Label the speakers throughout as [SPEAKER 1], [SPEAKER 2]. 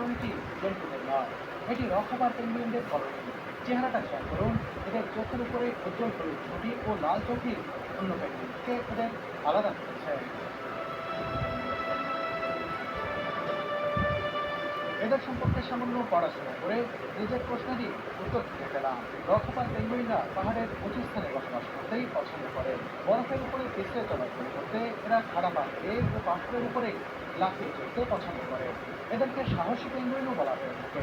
[SPEAKER 1] কলোনিটি জন্তুদের নয়, এটি রকবার পেঙ্গুইনদের কলোনি। চেহারাটা খেয়াল করুন, এদের চোখের উপরে উজ্জ্বল হলুদ ঠোঁটি ও লাল চোখই অন্য পেঙ্গুইনকে এদের আলাদা করেছে। এদের সম্পর্কে সামান্য পড়াশোনা করে নিজের প্রশ্নেরই উত্তর খুঁজে পেলাম। রকপার পেঙ্গুইনরা পাহাড়ের উঁচু স্থানে বসবাস করতেই পছন্দ করে। বরফের উপরে পিছলে চলাচল করতে এরা খাড়া পাহাড়ে ও পাথরের উপরে লাফিয়ে চলতে পছন্দ করে। এদেরকে সাহসী পেঙ্গুইনও বলা হয়ে থাকে।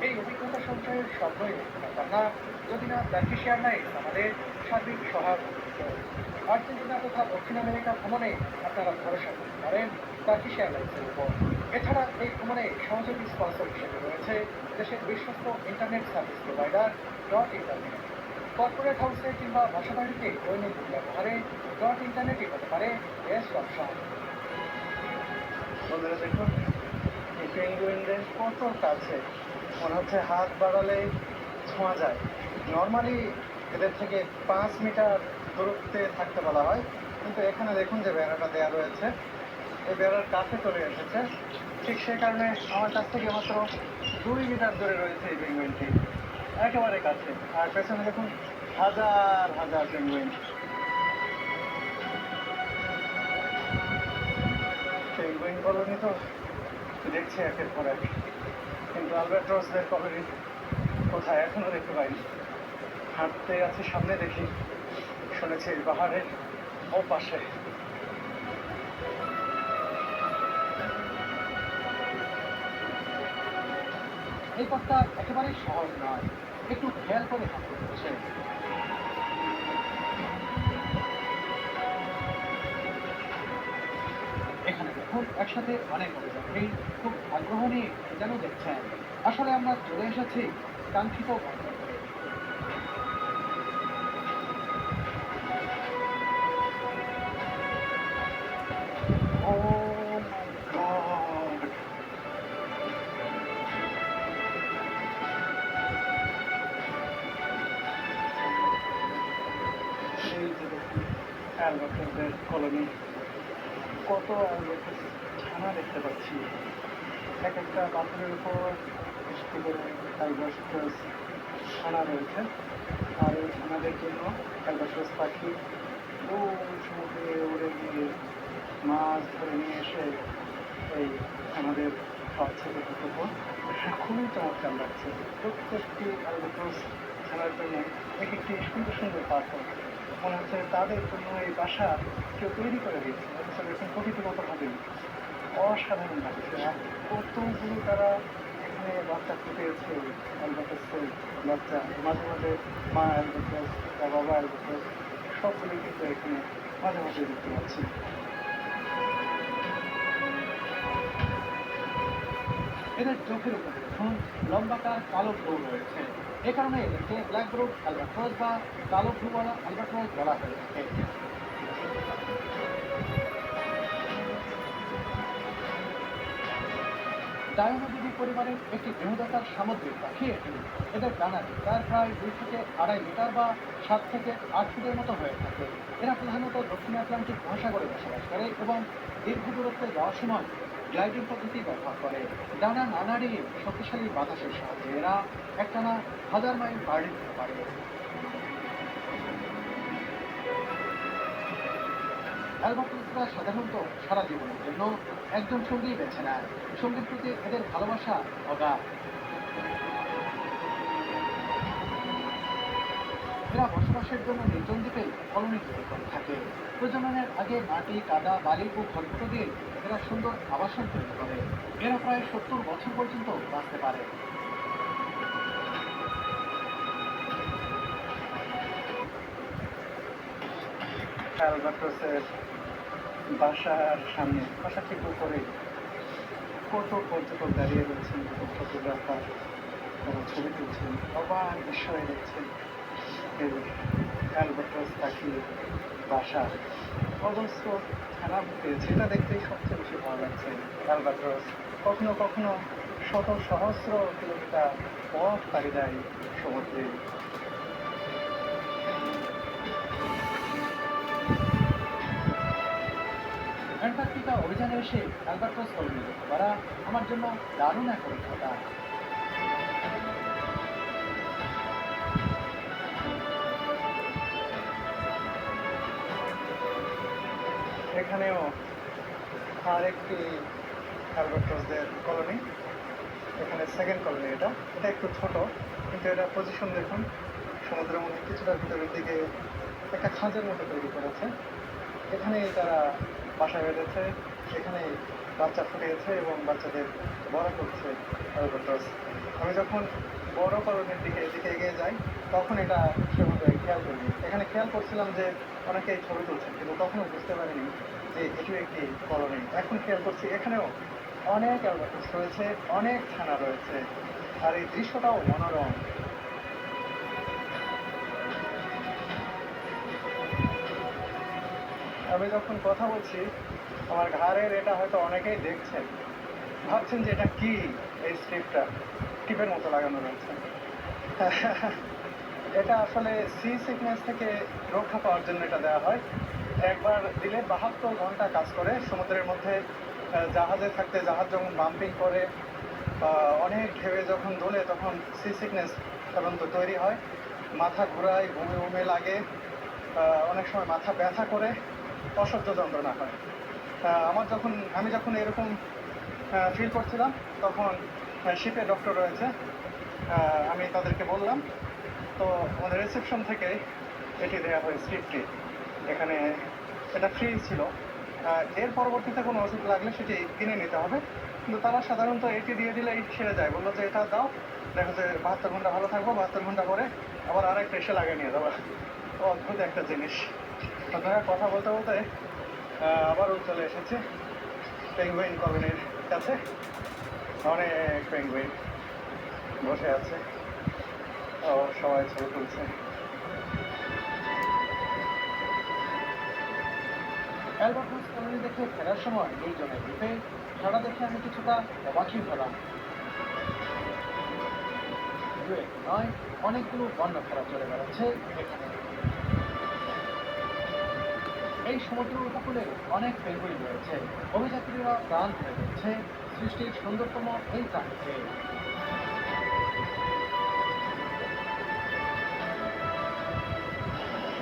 [SPEAKER 1] এই অভিজ্ঞতা সঞ্চয়ের স্বপ্নই না, যদি না টার্কিশ এয়ারলাইন্স আমাদের সার্বিক সহায়তা করত। আর্জেন্টিনা তথা দক্ষিণ আমেরিকা ভ্রমণে আপনারা ভরসা করতে পারেন টার্কিশ এয়ারলাইন্সের উপর। এছাড়া এই ভ্রমণে সহযোগী স্পন্সর হিসেবে রয়েছে দেশের বিশ্বস্ত internet service provider dot internet. Corporate হাউসে কিংবা বাসাবাড়িতে দৈনন্দিন ব্যবহারে ডট ইন্টারনেটই হতে পারে বেস্ট অপশন। বন্ধুরা দেখুন, এই পেঙ্গুইনদের কত কাছে, মনে হচ্ছে হাত বাড়ালে ছোঁয়া যায়। নর্মালি এদের থেকে 5 মিটার দূরত্বে থাকতে বলা হয়, কিন্তু এখানে দেখুন যে বেড়াটা দেওয়া রয়েছে, এই বেড়ার কাছে চলে এসেছে। ঠিক সেই কারণে আমার কাছ থেকে মাত্র 2 মিটার দূরে রয়েছে এই পেঙ্গুইনটি, একেবারে কাছে। আর পেছনে দেখুন হাজার হাজার পেঙ্গুইন। পেঙ্গুইন কলোনি তো দেখছি একের পর এক, কিন্তু আলবাট্রসদের কলোনি কোথায় এখনো দেখতে পাইনি। হাঁটতে আছে সামনে, দেখি শুনেছি পাহাড়ের ও পাশে। এই পথটা একেবারেই সহজ নয়, একটু খেয়াল করে হাঁটতে হচ্ছে। এখানে দেখুন একসাথে অনেক অভিযাত্রী খুব আগ্রহ নিয়ে যেন দেখছেন। আসলে আমরা চলে এসেছি কাঙ্ক্ষিত গন্তব্যে। ও মাই গড! এই যে দেখুন অ্যালবাট্রসদের কলোনি, কত অ্যালবাট্রস ছানা দেখতে পাচ্ছি। এক একটা পাথরের উপর একটি করে অ্যালবাট্রস ছানা রয়েছে। আর এই ছানাদের জন্য অ্যালবাট্রস পাখি ওই সমুদ্রে উড়ে গিয়ে মাছ ধরে নিয়ে এসে এই আমাদের খাওয়াচ্ছে প্রকল্প। খুবই চমৎকার লাগছে। প্রত্যেকটি অ্যালবাট্রস ছানার জন্য এক একটি সুন্দর সুন্দর পাথর, মনে হচ্ছে তাদের জন্য এই বাসা কেউ তৈরি করে দিয়েছে। অথচ দেখুন প্রকৃতিগতভাবেই অসাধারণ লাগছে। আর কতগুলো তারা এখানে বাচ্চা ফুটিয়েছে, অ্যালবাট্রসের বাচ্চা। মাঝে মাঝে মা অ্যালবাট্রস বা বাবা অ্যালবাট্রস সবগুলি কিন্তু এখানে মাঝে মাঝে দেখতে পাচ্ছি। এদের চোখের উপরে দেখুন লম্বাকার কালো ভ্রু রয়েছে। এ কারণে এদেরকে ব্ল্যাক ব্রুড অ্যালবাট্রস বা কালো ভ্রুওয়ালা অ্যালবাট্রস বলা হয়ে থাকে। ডায়োনোডিডি পরিবারের একটি বৃহদাকার সামুদ্রিক পাখি এটি। এদের ডানার বিস্তার প্রায় 2 থেকে 2.5 মিটার বা 7 থেকে 8 ফুটের মতো হয়ে থাকে। এরা প্রধানত দক্ষিণ আটলান্টিক মহাসাগরে বসবাস করে এবং দীর্ঘ দূরত্বে যাওয়ার সময় গ্লাইডিং পদ্ধতি ব্যবহার করে। ডানা না নাড়িয়ে শক্তিশালী বাতাসের সাহায্যে এরা একটানা 1000 মাইল পাড়ি দিতে পারে। অ্যালবাট্রসরা সাধারণত সারা জীবনের জন্য একজন সঙ্গী বেছে নেয়। সঙ্গীর প্রতি এদের ভালোবাসা অগাধ। এরা বসবাসের জন্য নির্জন দ্বীপে কলোনি তৈরি করে থাকে। প্রজননের আগে মাটি, কাদা, বালি ও খড়কুটো দিয়ে এরা সুন্দর আবাসন তৈরি করে। এরা প্রায় 70 বছর পর্যন্ত বাঁচতে পারে। অ্যালবাট্রসের বাসার সামনে, বাসার ঠিক উপরে কত পর্যটক দাঁড়িয়ে রয়েছেন, কত ফটোগ্রাফার, তারা ছবি তুলছেন, অবাক বিস্ময়ে দেখছেন এই অ্যালবাট্রস পাখির বাসা। অজস্র ছানা পেয়েছে, এটা দেখতেই সবচেয়ে বেশি ভালো লাগছে। অ্যালবাট্রস কখনো কখনো শত সহস্র কিলোমিটার পথ পাড়ি দেয় সমুদ্রে। অ্যান্টার্কটিকা অভিযানে এসে অ্যালবাট্রস কলোনি দেখতে পারা আমার জন্য দারুণ এক অভিজ্ঞতা। এখানেও আরেকটি অ্যালবাট্রসদের কলোনি, এখানে সেকেন্ড কলোনি। এটা এটা একটু ছোট, কিন্তু এটা পজিশন দেখুন, সমুদ্রের মধ্যে কিছুটা ভিতরের দিকে একটা খাঁজের মতো তৈরি করেছে। এখানেই তারা বাসা বেঁধেছে, এখানেই বাচ্চা ফুটিয়েছে এবং বাচ্চাদের বড় করছে অ্যালবাট্রস। আমি যখন বড় কলোনির দিকে এদিকে এগিয়ে যাই তখন এটা সেভাবে খেয়াল করিনি। এখানে খেয়াল করছিলাম যে অনেকেই ছবি তুলছেন, কিন্তু তখনও বুঝতে পারিনি যে এটিও একটি কলোনি। এখন খেয়াল করছি এখানেও অনেক অ্যালবাট্রস রয়েছে, অনেক ছানা রয়েছে, আর এই দৃশ্যটাও মনোরম। আমি যখন কথা বলছি আমার ঘাড়ের এটা হয়তো অনেকেই দেখছেন, ভাবছেন যে এটা কি, এই স্ট্রিপটা টিপের মতো লাগানো রয়েছে। এটা আসলে সি সিকনেস থেকে রক্ষা পাওয়ার জন্য এটা দেওয়া হয়। একবার দিলে 72 ঘন্টা কাজ করে সমুদ্রের মধ্যে। জাহাজে থাকতে জাহাজ যখন বাম্পিং করে, অনেক ঢেউয়ে যখন দোলে, তখন সি সিকনেস সাধারণত তৈরি হয়। মাথা ঘোরায়, বমি বমি লাগে, অনেক সময় মাথা ব্যথা করে, অসহ্য যন্ত্রণা হয়। আমি যখন এরকম ফিল করছিলাম তখন শিপে ডক্টর রয়েছে, আমি তাদেরকে বললাম, তো আমাদের রিসেপশন থেকে এটি দেওয়া হয় স্ট্রিপটি। এখানে এটা ফ্রি ছিল। এর পরবর্তীতে কোনো ওষুধ লাগলে সেটি কিনে নিতে হবে, কিন্তু তারা সাধারণত এটি দিয়ে দিলেই সেরে যায়। বললো যে এটা দাও, দেখো যে 72 ঘন্টা ভালো থাকবো, 72 ঘন্টা পরে আবার আরেকটা এসে লাগিয়ে নিয়ে যাবো। অদ্ভুত একটা জিনিস। আপনারা কথা বলতে বলতে আবারও চলে এসেছে পেঙ্গুইন কলোনির কাছে। অনেক পেঙ্গুইন বসে আছে, ও সবাই ছবি তুলছে। অ্যালবাট্রস কলোনি দেখে ফেরার সময় নির্জনের দ্বীপে খেলা দেখে আমি কিছুটা অবাকই হলাম। দু একটি নয়, অনেকগুলো বন্য খেলা চলে বেড়াচ্ছে এখানে। এই সমুদ্র উপকূলে অনেক পেঙ্গুইন রয়েছে। অভিযাত্রীরা প্রাণ ধরে রয়েছে সৃষ্টির সুন্দরতম এই প্রাণীকে।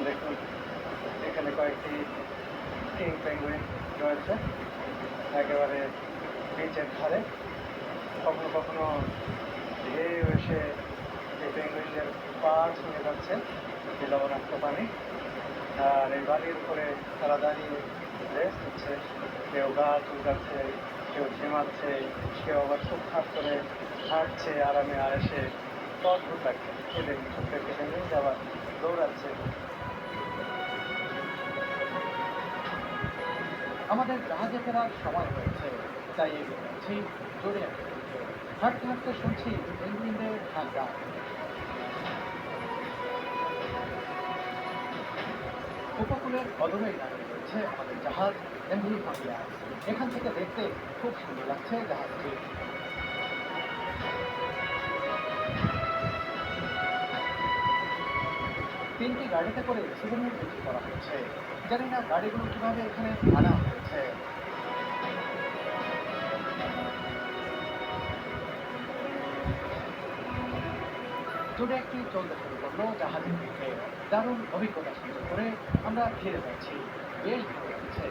[SPEAKER 1] দেখুন, এখানে কয়েকটি কিং পেঙ্গুইন রয়েছে একেবারে বিচের ধারে। কখনো কখনো ঢেউ এসে এই পেঙ্গুইনদের পা ছুঁয়ে যাচ্ছে, যে লবণাক্ত পানি। আর এই বালির উপরে তারা দাঁড়িয়ে রেস্ট হচ্ছে, কেউ গা চুলকাচ্ছে, কেউ ঝিমাচ্ছে, কেউ আবার চুপচাপ করে হাঁটছে আরামে আয়েসে। অদ্ভুত লাগছে। এই দেখুন, ছোট্ট একটি পেঙ্গুইন আবার দৌড়াচ্ছে। আমাদের জাহাজে ফেরার সময় হয়েছে, তাই এগিয়ে যাচ্ছি জোরে হাঁটতে হাঁটতে শুনছি পেঙ্গুইনদের ঠান্ডা। উপকূলের অদূরেই দাঁড়িয়ে রয়েছে আমাদের জাহাজ এমভি ফাঙ্গিয়া। এখান থেকে দেখতে খুব সুন্দর লাগছে জাহাজটি। তিনটি গাড়িতে করে সুভেনির বিক্রি করা হচ্ছে। জানি না গাড়িগুলো কিভাবে এখানে আনা হয়েছে। জোরে একটি চলতে শুরু করলো জাহাজের দিকে। দারুণ অভিজ্ঞতা সুন্দর করে আমরা ফিরে যাচ্ছি, বেশ ভালো লাগছে।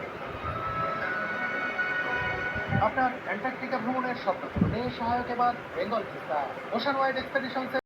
[SPEAKER 1] আপনার অ্যান্টার্কটিকা ভ্রমণের স্বপ্ন পূরণে সহায়ক এবার বেঙ্গল ভিস্তা ওশান ওয়াইড এক্সপেডিশনস।